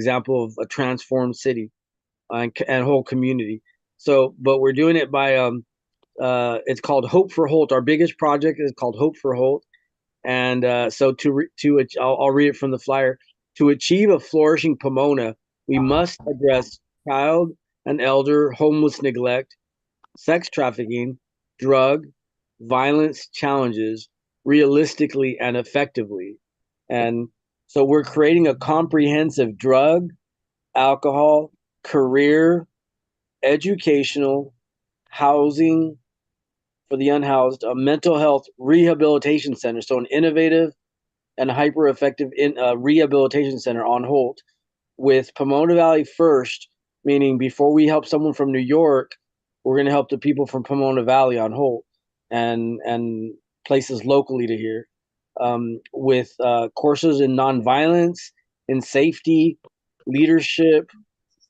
example of a transformed city and whole community. So, but we're doing it by it's called Hope for Holt. Our biggest project is called Hope for Holt, and so I'll read it from the flyer. To achieve a flourishing Pomona, we must address child and elder homeless neglect, sex trafficking, drug, violence challenges realistically and effectively. And so we're creating a comprehensive drug, alcohol, career, educational, housing for the unhoused, a mental health rehabilitation center. So an innovative and hyper effective rehabilitation center on Holt with Pomona Valley first, meaning before we help someone from New York, we're going to help the people from Pomona Valley on Holt and places locally to here with courses in nonviolence, in safety, leadership,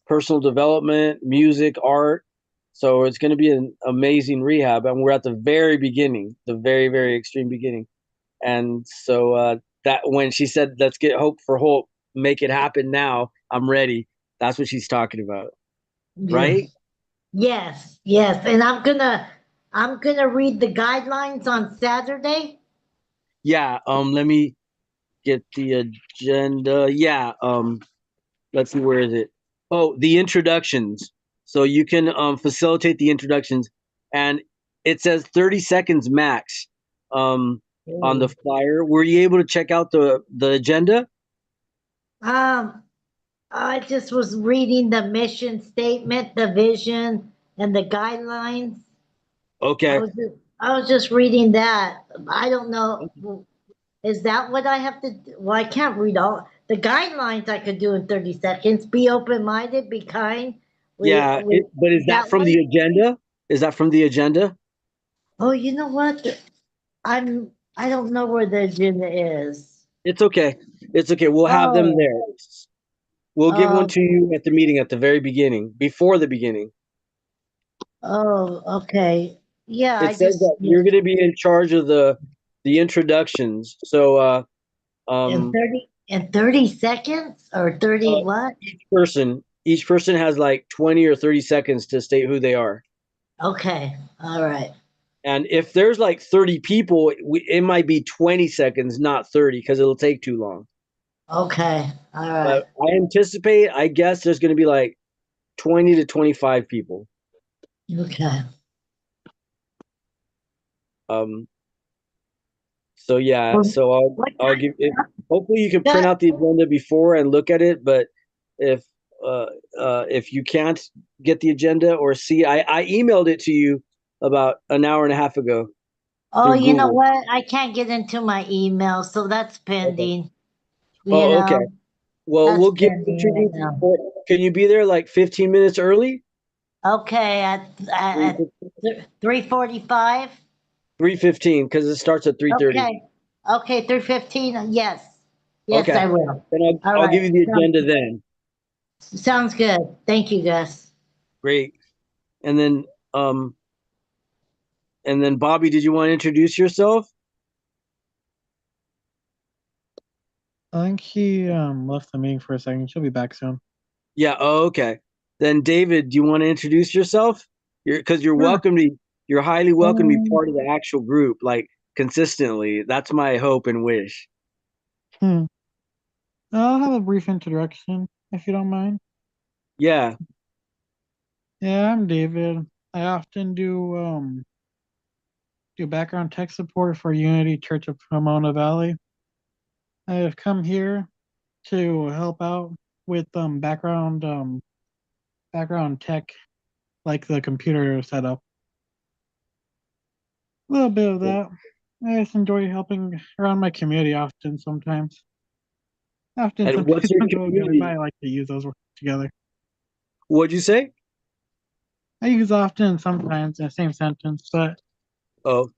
personal development, music, art. So it's going to be an amazing rehab, and we're at the very beginning, the very, very extreme beginning. And so that when she said, "Let's get Hope for Hope, make it happen now," I'm ready. That's what she's talking about, Yeah. right? Yes, yes. And I'm gonna read the guidelines on Saturday. Yeah. Let me get the agenda. Yeah. Let's see, where is it? Oh, the introductions. So you can facilitate the introductions, and it says 30 seconds max on the Ooh. flyer. Were you able to check out the agenda? Um, I just was reading the mission statement, the vision, and the guidelines. I Okay. was just, I was just reading that. I don't know. Is that what I have to do? Well, I can't read all the guidelines. I could do in 30 seconds. Be open minded. Be kind. Yeah, but is that That from the one. agenda? Is that from the agenda? Oh, you know what? I don't know where the agenda is. It's okay. It's okay. We'll have them Oh, there. We'll give one to okay. you at the meeting at the very beginning, before the beginning. Oh, okay. Yeah, It I says just that you're going to be in charge of the introductions. So um in 30 seconds or 30 uh what? each person has like 20 or 30 seconds to state who they are. Okay. All right. And if there's like 30 people, it might be 20 seconds, not 30, because it'll take too long. Okay. All But right. I guess there's going to be like 20 to 25 people. Okay. Um, so yeah, Well, so what I'll give it. Hopefully, you can print time? out the agenda before and look at it. But if uh, if you can't get the agenda or see, I emailed it to you about an hour and a half ago Oh, through you know Google. what? I can't get into my email, so that's Okay. pending. You Oh, okay. know, Well, that's we'll give it to pending right you now. before. Can you be there like 15 minutes early? Okay, at 3:45. 3:15, because it starts at 3:30. Okay. Okay, 3:15. Yes. Yes, Okay. I will. Then All I'll right. give you the agenda then. Sounds good. Thank you, Gus. Great. And then um Bobby, did you want to introduce yourself? I think he left the meeting for a second. She'll be back soon. Yeah. Oh, okay. Then David, do you want to introduce yourself? Because you're Sure. welcome to. You're highly welcome to be Um, part of the actual group, like consistently. That's my hope and wish. hmm. I'll have a brief introduction if you don't mind. Yeah. Yeah, I'm David. I often do background tech support for Unity Church of Pomona Valley. I have come here to help out with background tech, like the computer setup. A little bit of that. I just enjoy helping around my community often sometimes. Often And what's sometimes your don't go together, but community? I like to use those together. What'd you say? I use often and sometimes in the same sentence, but Oh,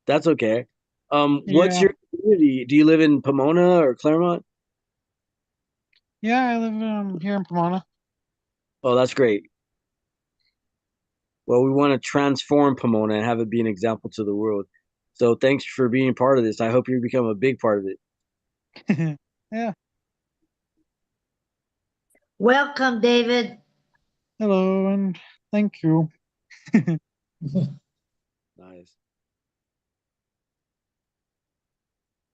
that's okay. What's yeah. your community? Do you live in Pomona or Claremont? Yeah, I live here in Pomona. Oh, that's great. Well, we want to transform Pomona and have it be an example to the world. So thanks for being part of this. I hope you become a big part of it. Yeah. Welcome, David. Hello, and thank you. Nice.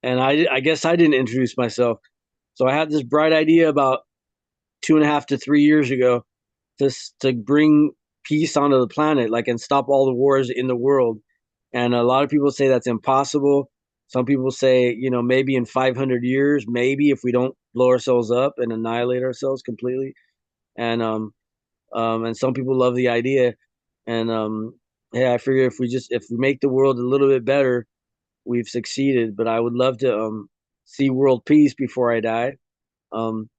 And I guess I didn't introduce myself. So I had this bright idea about 2.5 to 3 years ago to bring peace onto the planet, like, and stop all the wars in the world. And a lot of people say that's impossible. Some people say, maybe in 500 years, maybe if we don't blow ourselves up and annihilate ourselves completely. And some people love the idea. And hey, I figure if we make the world a little bit better, we've succeeded. But I would love to see world peace before I die. Um,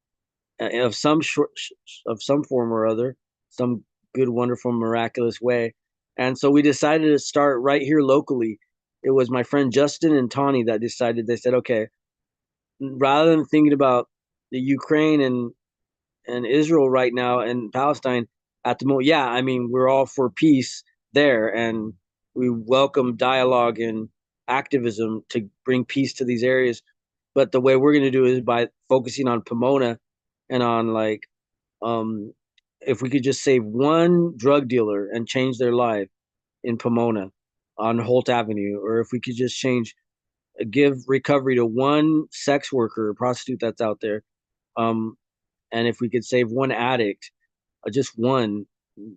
of some form or other, some good, wonderful, miraculous way. And so we decided to start right here locally. It was my friend Justin and Tawny that decided. They said, okay, rather than thinking about the Ukraine and Israel right now and Palestine at the moment, yeah, I mean, we're all for peace there, and we welcome dialogue and activism to bring peace to these areas. But the way we're going to do it is by focusing on Pomona and on, like, um, if we could just save one drug dealer and change their life in Pomona on Holt Avenue, or if we could just give recovery to one sex worker or prostitute that's out there, um, and if we could save one addict, just one,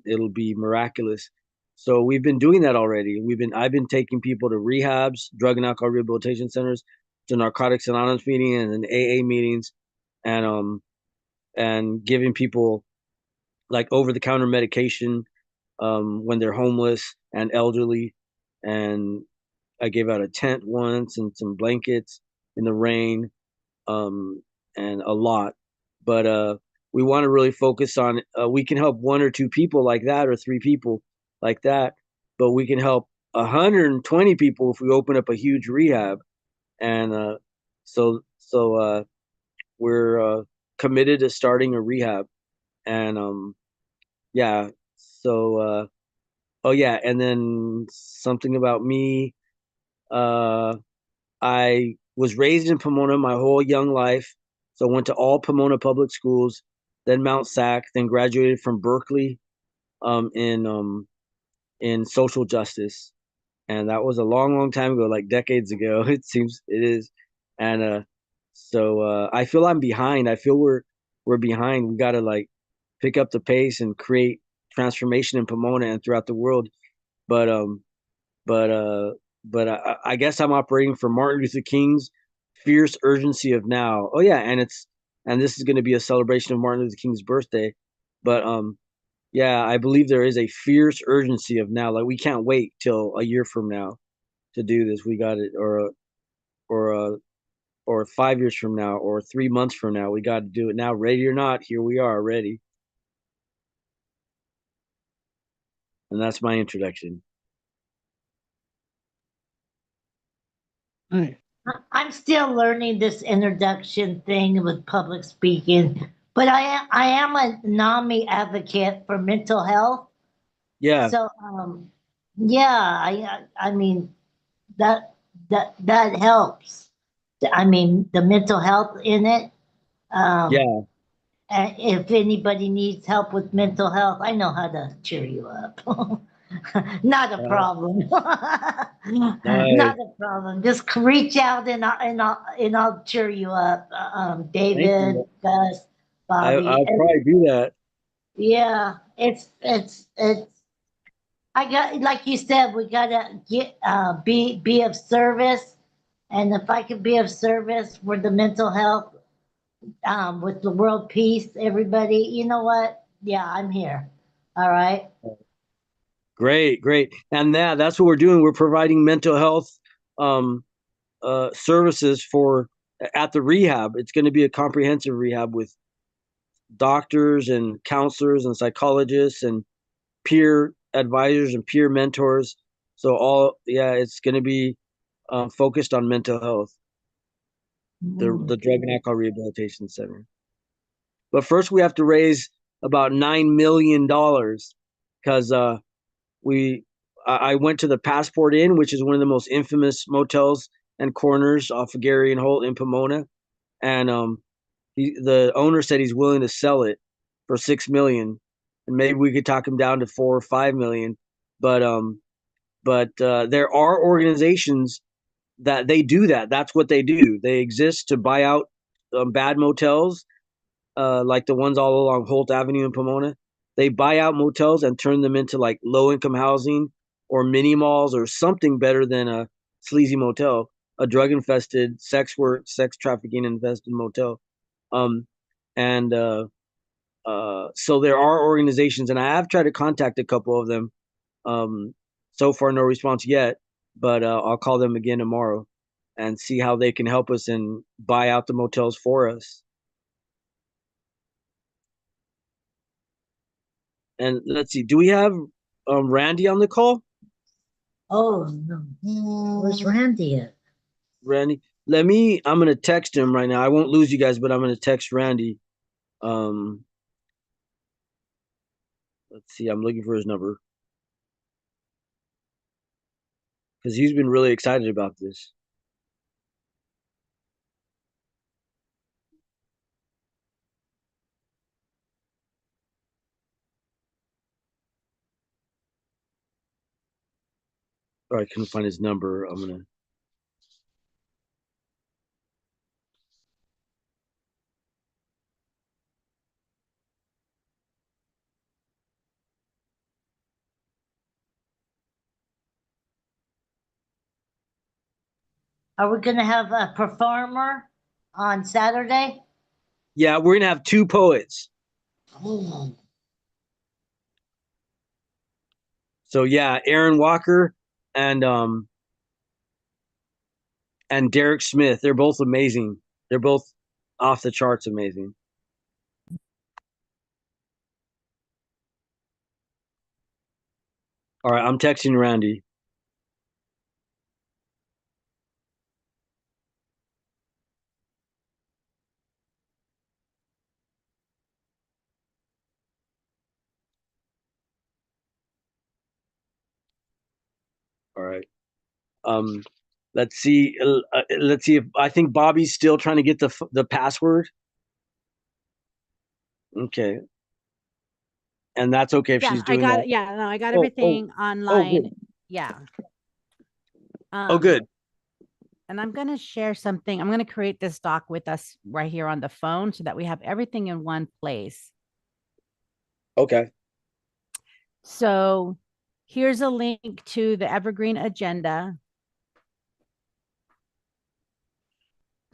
it'll be miraculous. So we've been doing that already. I've been taking people to rehabs, drug and alcohol rehabilitation centers, to Narcotics Anonymous meetings and AA meetings, and giving people, like, over the counter medication when they're homeless and elderly. And I gave out a tent once and some blankets in the rain, um, and a lot. But we want to really focus on, we can help one or two people like that, or three people like that, but we can help 120 people if we open up a huge rehab. And so we're committed to starting a rehab. And yeah, so oh yeah, and then something about me. Uh, I was raised in Pomona my whole young life, so I went to all Pomona public schools, then Mount Sac, then graduated from Berkeley um, in um, in social justice, and that was a long, long time ago, like decades ago. It seems it is, and so I feel I'm behind. I feel we're behind. We got to, like, pick up the pace and create transformation in Pomona and throughout the world. But but uh but I guess I'm operating for Martin Luther King's fierce urgency of now. Oh yeah, and this is going to be a celebration of Martin Luther King's birthday. But yeah, I believe there is a fierce urgency of now. Like, we can't wait till a year from now to do this. We got it, or or 5 years from now, or 3 months from now. We got to do it now. Ready or not, here we are, ready. And that's my introduction. Nice. I'm still learning this introduction thing with public speaking, but I am a NAMI advocate for mental health. Yeah, So yeah, I mean that helps. I mean the mental health in it. Um, yeah, and if anybody needs help with mental health, I know how to cheer you up. Not a uh, problem. nice. Not a problem. Just reach out and I'll cheer you up. Thank David, you. Gus, Bobby. I'll probably do that. Yeah, it's. I got, like you said, we gotta be of service, and if I could be of service for the mental health, with the world peace, everybody, you know what? Yeah, I'm here. All right. Great, great. And that's what we're doing. We're providing mental health um, services for at the rehab. It's going to be a comprehensive rehab with doctors and counselors and psychologists and peer advisors and peer mentors. So yeah, it's going to be focused on mental health, the Mm. Drug and Alcohol Rehabilitation Center. But first, we have to raise about $9 million, because we I went to the Passport Inn, which is one of the most infamous motels and corners off of Gary and Holt in Pomona, and the owner said he's willing to sell it for 6 million, and maybe we could talk them down to 4 or 5 million. But there are organizations that they do that. That's what they do. They exist to buy out bad motels, like the ones all along Holt Avenue in Pomona. They buy out motels and turn them into like low income housing or mini malls or something better than a sleazy motel, a drug infested, sex trafficking infested motel. Um, and So there are organizations, and I have tried to contact a couple of them. So far, no response yet, but I'll call them again tomorrow and see how they can help us and buy out the motels for us. And let's see, do we have Randy on the call? Oh no, where's Randy at? Randy, I'm gonna text him right now. I won't lose you guys, but I'm gonna text Randy. Um, let's see, I'm looking for his number because he's been really excited about this. Or I couldn't find his number. Are we gonna have a performer on Saturday? Yeah, we're gonna have two poets. Oh, So yeah, Aaron Walker and Derek Smith. They're both amazing. They're both off the charts amazing. All right, I'm texting Randy. All right. Um, let's see. Let's see if I think Bobby's still trying to get the password. Okay, and that's okay if Yeah, she's I doing got that. it. Yeah, no, I got Oh, everything oh, online. good. Yeah. Oh, good. And I'm going to share something. I'm going to create this doc with us right here on the phone so that we have everything in one place. Okay. So here's a link to the Evergreen agenda.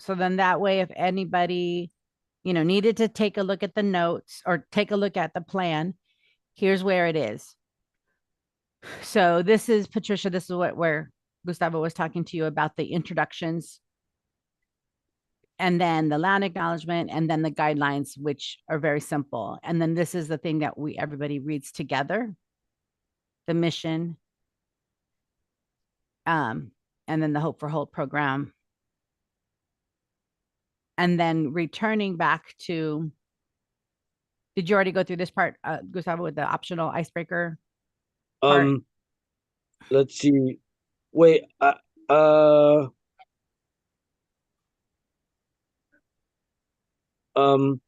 So then that way, if anybody, needed to take a look at the notes or take a look at the plan, here's where it is. So this is Patricia. This is where Gustavo was talking to you about the introductions, and then the land acknowledgement, and then the guidelines, which are very simple. And then this is the thing that everybody reads together, the mission, and then the Hope for Hope program. And then returning back to, did you already go through this part, Gustavo, with the optional icebreaker part? Let's see. Wait. Uh. Um.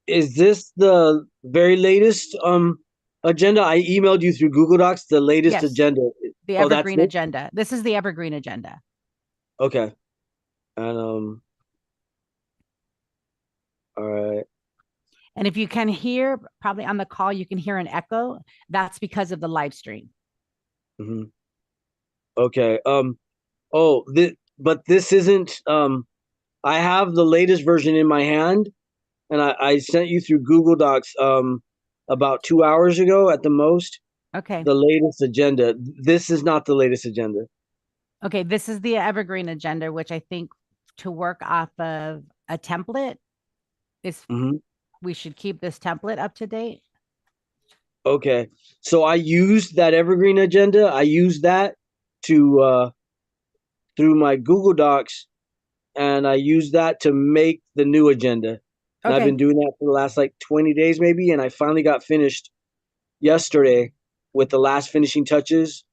Is this the very latest agenda? I emailed you through Google Docs the latest Yes. agenda. The Oh, that's Evergreen it? agenda. This is the Evergreen agenda. Okay. And all right. And if you can hear, probably on the call, you can hear an echo. That's because of the live stream. Mm-hmm. Okay. Oh, but this isn't. I have the latest version in my hand, and I sent you through Google Docs about 2 hours ago at the most. Okay. The latest agenda. This is not the latest agenda. Okay. This is the Evergreen agenda, which I think to work off of a template is, we should keep this template up to date. Okay. So I used that Evergreen agenda. I used that to through my Google Docs, and I used that to make the new agenda. And I've Okay. been doing that for the last like 20 days maybe, and I finally got finished yesterday with the last finishing touches.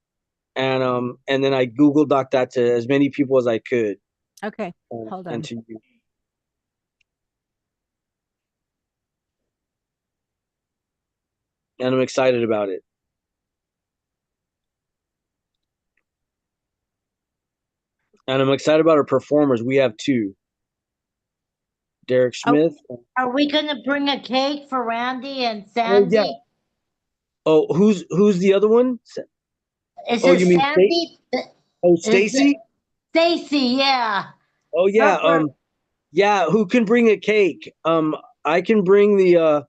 And then I Google Doc that to as many people as I could. Okay. Hold on. And to you. and I'm excited about it. And I'm excited about our performers. We have two. Derek Smith. Are we gonna bring a cake for Randy and Oh yeah. Sandy? Oh, who's the other one? Is Oh, it you mean Sandy? Is it Stacy? Stacy? Yeah. Oh yeah. Yeah, who can bring a cake? I can bring the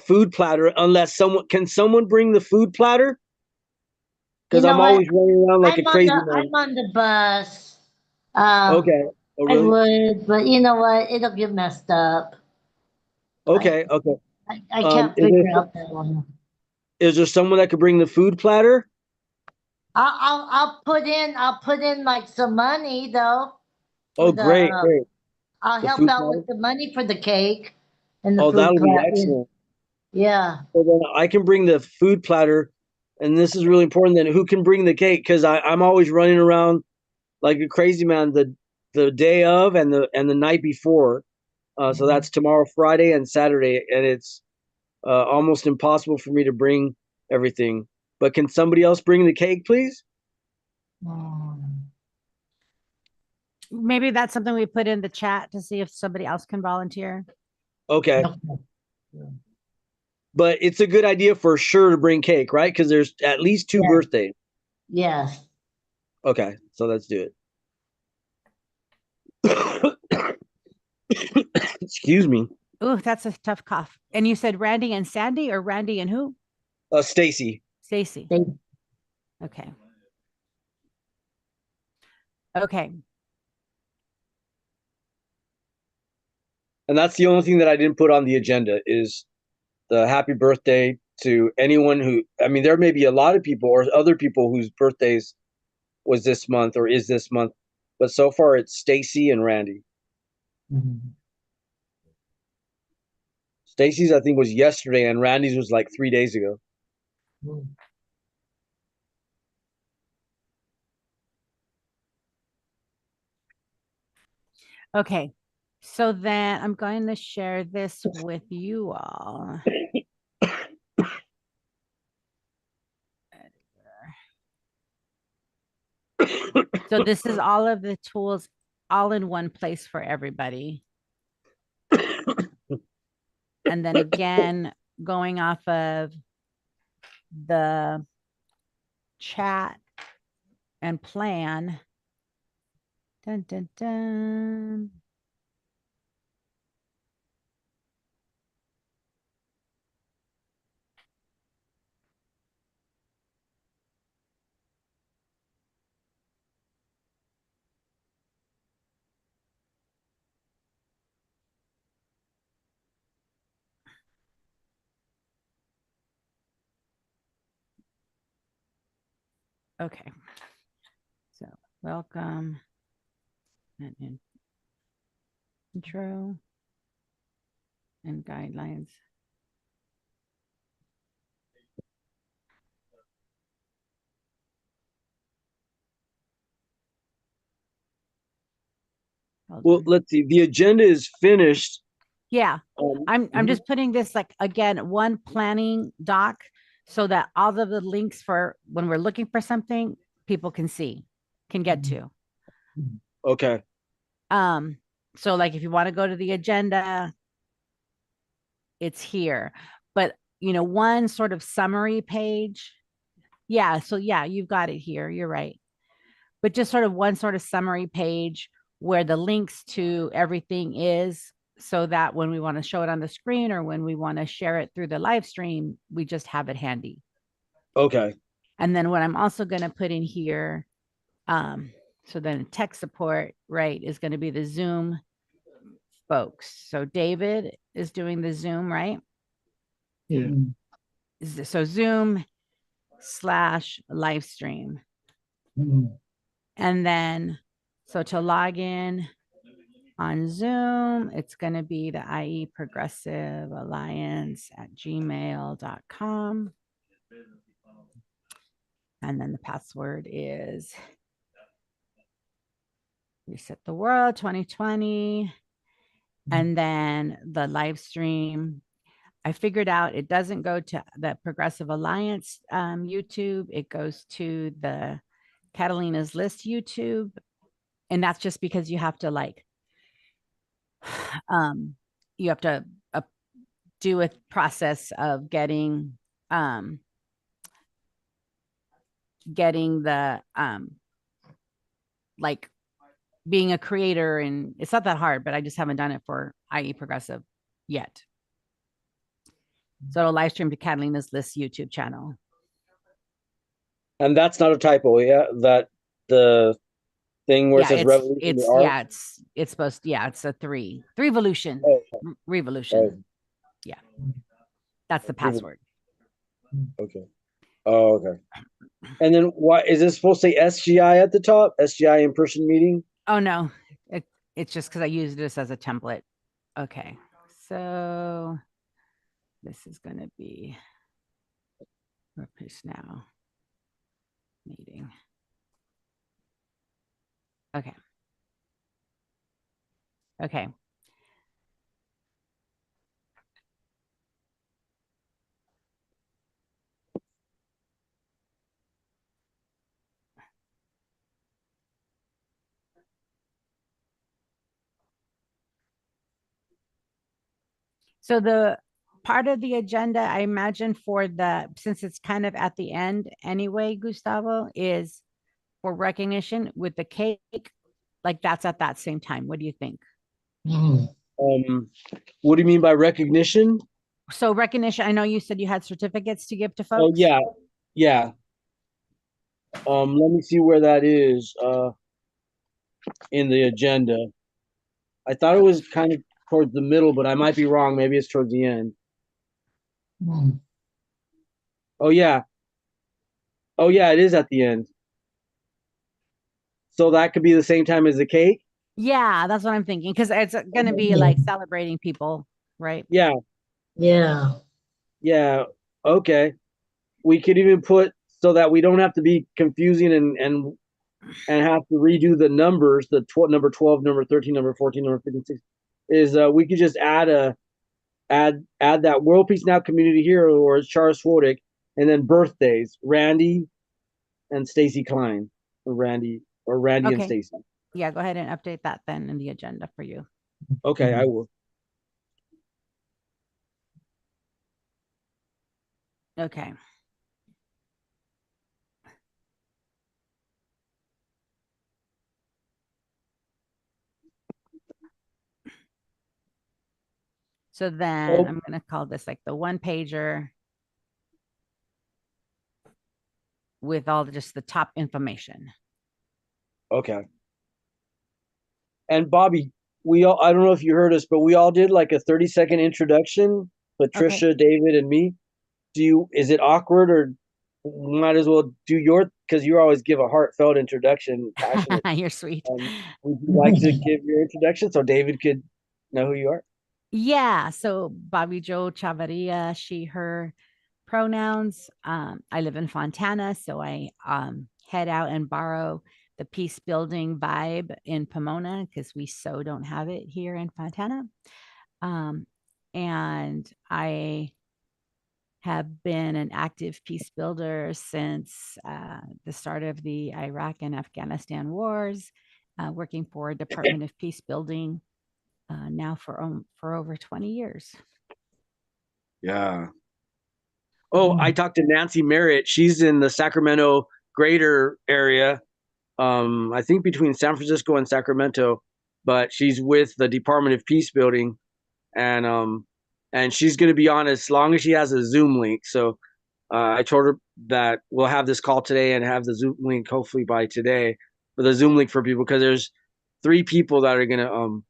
food platter unless someone bring the food platter? You Because know I'm what? always running around like a crazy man. I'm on the bus. Um, Okay. Oh I really? would, but you know what? It'll get messed up. Okay, okay. I can't figure out that one. Is there someone that could bring the food platter? I'll put in like some money though for Oh the great, great. I'll The help food out platter? with the money for the cake and the Oh, food that'll be platter. excellent. Yeah. So then I can bring the food platter, and this is really important. Then who can bring the cake? Because I'm always running around like a crazy man the day of and the night before. So that's tomorrow, Friday, and Saturday, and it's almost impossible for me to bring everything. But can somebody else bring the cake, please? Maybe that's something we put in the chat to see if somebody else can volunteer. Okay. Okay. But it's a good idea for sure to bring cake, right? Because there's at least two Yeah. birthdays. Yes. Okay, so let's do it. Excuse me. Ooh, that's a tough cough. And you said Randy and Sandy, or Randy and who? Stacy. Stacy. They, Okay. Okay. And that's the only thing that I didn't put on the agenda is the happy birthday to anyone who, I mean, there may be a lot of people or other people whose birthdays was this month or is this month, but so far it's Stacy and Randy. Stacy's, I think, was yesterday, and Randy's was like 3 days ago. Okay. So then I'm going to share this with you all. So this is all of the tools all in one place for everybody. And then again, going off of the chat and plan. Dun, dun, dun. Okay. So welcome and intro and guidelines. Well, let's see. The agenda is finished. Yeah. I'm just putting this like again one planning doc so that all of the links for when we're looking for something people can see, can get to. Okay. So like if you want to go to the agenda, it's here. But one sort of summary page. Yeah, so yeah, you've got it here. You're right. But just sort of one sort of summary page where the links to everything is, so that when we want to show it on the screen or when we want to share it through the live stream, we just have it handy. Okay. And then what I'm also going to put in here, so then tech support, right, is going to be the Zoom folks. So David is doing the Zoom, right? Yeah. So Zoom / live stream. And then, so to log in on Zoom, it's going to be the IE Progressive Alliance at gmail.com. And then the password is Reset the World 2020. And then the live stream, I figured out it doesn't go to the Progressive Alliance YouTube. It goes to the Catalina's List YouTube. And that's just because you have to um, you have to do a process of um, getting the like being a creator, and it's not that hard, but I just haven't done it for IE Progressive yet. So it'll live stream to Catalina's List YouTube channel. And that's not a typo, yeah? That the thing where it says revolution, the art? It's supposed to, it's a three revolution. Oh, Revolution. oh, Yeah. That's the password. okay. Oh, okay. And then why is this supposed to say SGI at the top? SGI in-person meeting? Oh no. It's just because I used this as a template. Okay. So this is gonna be Rehearsal now meeting. Okay. Okay. So the part of the agenda, I imagine since it's kind of at the end anyway, Gustavo, is for recognition with the cake. Like that's at that same time. What do you think? What do you mean by recognition? So recognition, I know you said you had certificates to give to Oh, folks. yeah. Yeah. Let me see where that is in the agenda. I thought it was kind of towards the middle, but I might be wrong. Maybe it's towards the end. Oh, yeah. Oh, yeah, it is at the end. So that could be the same time as the cake? Yeah, that's what I'm thinking. Because it's going to be like celebrating people, right? Yeah. Yeah. Yeah. Okay. We could even put so that we don't have to be confusing and have to redo the numbers, the number 12, number 13, number 14, number 15, 16, is we could just add that World Peace Now community hero or Charles Swodick, and then birthdays, Randy and Stacy Klein, or Randy and Okay. Stacy. Yeah, go ahead and update that then in the agenda for you. Okay, I will. Okay. So then I'm going to call this like the one pager with all just the top information. Okay. And Bobby, I don't know if you heard us, but we all did like a 30-second introduction, Patricia, Okay. David, and me. Is it awkward, or might as well do because you always give a heartfelt introduction, passionate. You're sweet. Would you like to give your introduction so David could know who you are? Yeah. So Bobby Joe Chavarria, she, her pronouns. I live in Fontana, so I head out and borrow the peace building vibe in Pomona because we so don't have it here in Fontana. And I have been an active peace builder since the start of the Iraq and Afghanistan wars, working for Department of Peace Building now for over 20 years. Yeah. Oh, I talked to Nancy Merritt. She's in the Sacramento greater area. I think between San Francisco and Sacramento, but she's with the Department of Peace Building, and she's going to be on as long as she has a Zoom link. So I told her that we'll have this call today and have the Zoom link hopefully by today for the Zoom link for people, because there's 3 people that are going to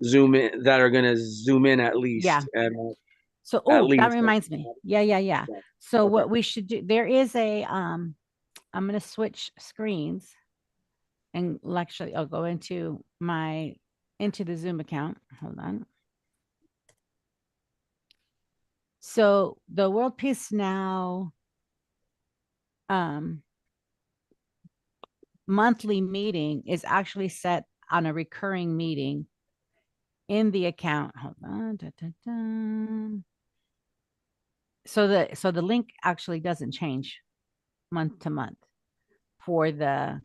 zoom in at least. Yeah. And so that reminds me. Yeah. So okay. What we should do, there is I'm going to switch screens and actually I'll go into the Zoom account. Hold on. So the World Peace Now monthly meeting is actually set on a recurring meeting in the account. Hold on. So the link actually doesn't change month to month for the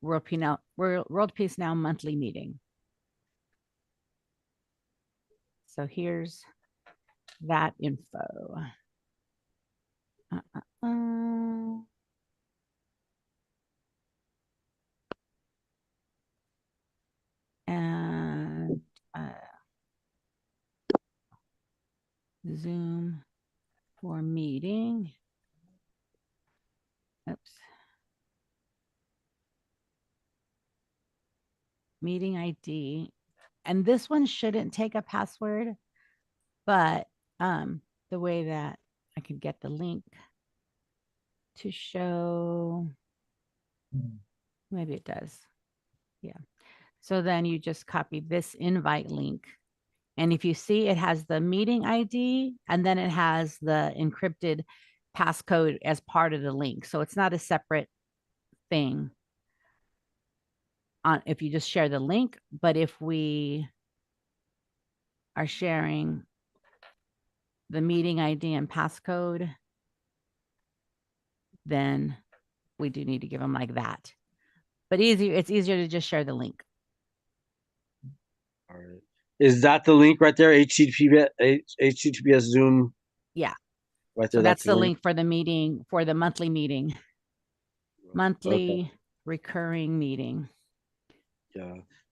World Peace Now monthly meeting. So here's that info. And Zoom for meeting. Oops. Meeting ID. And this one shouldn't take a password, but the way that I could get the link to show, maybe it does. Yeah. So then you just copy this invite link. And if you see, it has the meeting ID and then it has the encrypted passcode as part of the link. So it's not a separate thing on if you just share the link, but if we are sharing the meeting ID and passcode, then we do need to give them like that. But it's easier to just share the link. All right. Is that the link right there? HTTPS Zoom. Yeah. Right there. So that's the link for the meeting, for the monthly meeting. Monthly recurring meeting. Yeah. /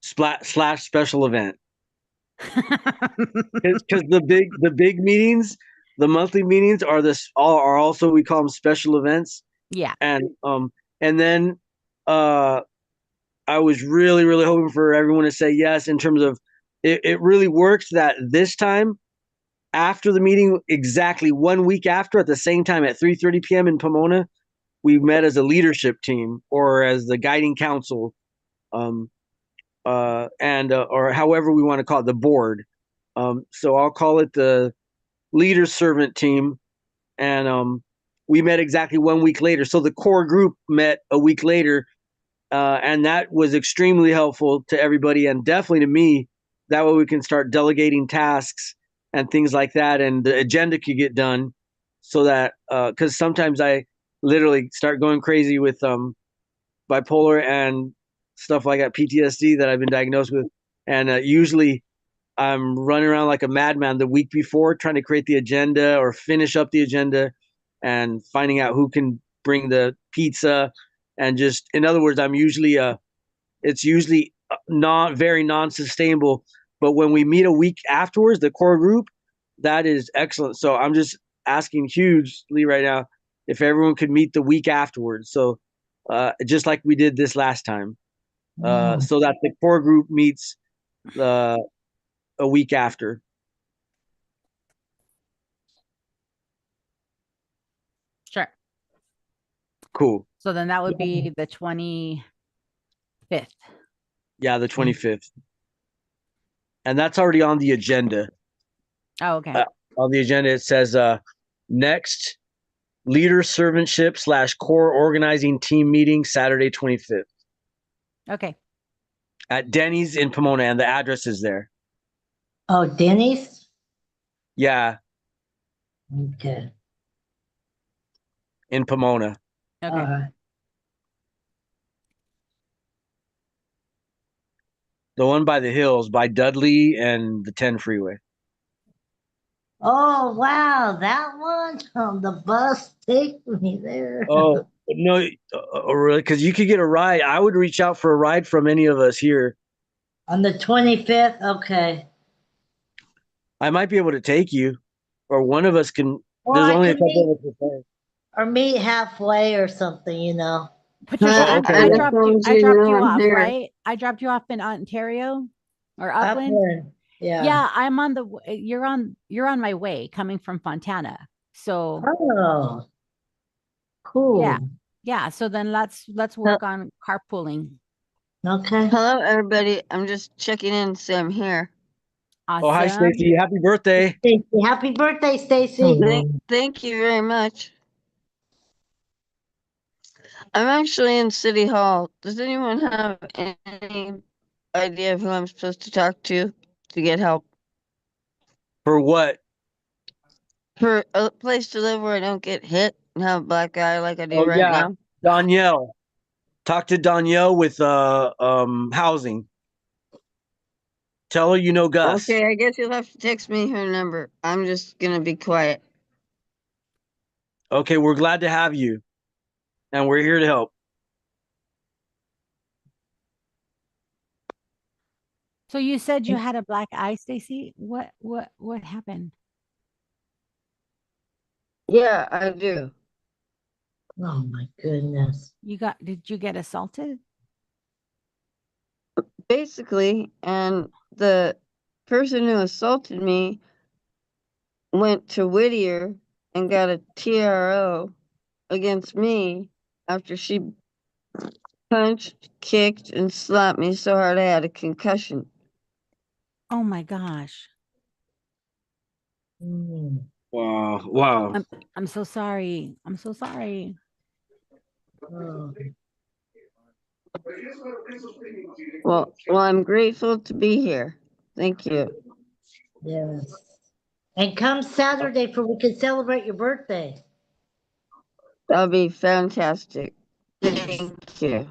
special event. Because the big meetings, the monthly meetings are also, we call them special events. Yeah. And then I was really, really hoping for everyone to say yes in terms of it really works that this time after the meeting, exactly 1 week after, at the same time at 3:30 p.m. in Pomona, we met as a leadership team or as the guiding council, or however we want to call it, the board. So I'll call it the leader servant team. And we met exactly 1 week later. So the core group met a week later. And that was extremely helpful to everybody and definitely to me. That way we can start delegating tasks and things like that, and the agenda could get done. So that because sometimes I literally start going crazy with bipolar and stuff like that, PTSD that I've been diagnosed with, and usually I'm running around like a madman the week before trying to create the agenda or finish up the agenda and finding out who can bring the pizza. And just, in other words, it's usually not very non-sustainable. But when we meet a week afterwards, the core group, that is excellent. So I'm just asking hugely right now if everyone could meet the week afterwards. So just like we did this last time, so that the core group meets a week after. Sure. Cool. So then that would be the 25th. Yeah, the 25th. And that's already on the agenda. Oh, okay. On the agenda, it says next leader servantship / core organizing team meeting, Saturday, 25th. Okay. At Denny's in Pomona, and the address is there. Oh, Denny's? Yeah, Okay. in Pomona. Okay. The one by the hills, by Dudley and the 10 freeway. Oh, wow. That one? The bus take me there. Oh, no, really? Because you could get a ride. I would reach out for a ride from any of us here. On the 25th? Okay. I might be able to take you, or one of us can. Or There's I only a can couple of us. To or meet halfway or something, you know. Patricia, Oh, okay, I yeah. dropped you off, right? I dropped you off in Ontario or Upland. Yeah. Yeah, I'm on you're on my way coming from Fontana. So Oh, cool. yeah. So then let's work on carpooling. Okay. Hello, everybody. I'm just checking in to say I'm here. Awesome. Oh, hi, Stacy. Happy birthday. Stacy, happy birthday, Stacy. Thank you very much. I'm actually in City Hall. Does anyone have any idea of who I'm supposed to talk to? to get help For what? for a place to live where I don't get hit and have a black eye like I do Oh right yeah, now. Danielle. Talk to Danielle with housing. Tell her you know Gus. Okay, I guess you'll have to text me her number. I'm just gonna be quiet. Okay, we're glad to have you, and we're here to help. So you said you had a black eye, Stacy? What happened? Yeah, I do. Oh my goodness. Did you get assaulted? Basically, and the person who assaulted me went to Whittier and got a TRO against me after she punched, kicked, and slapped me so hard I had a concussion. Oh my gosh. Mm. Wow, wow. I'm so sorry. I'm so sorry. Oh, Well, I'm grateful to be here. Thank you. yes. And come Saturday for we can celebrate your birthday. That'll be fantastic. Thank you.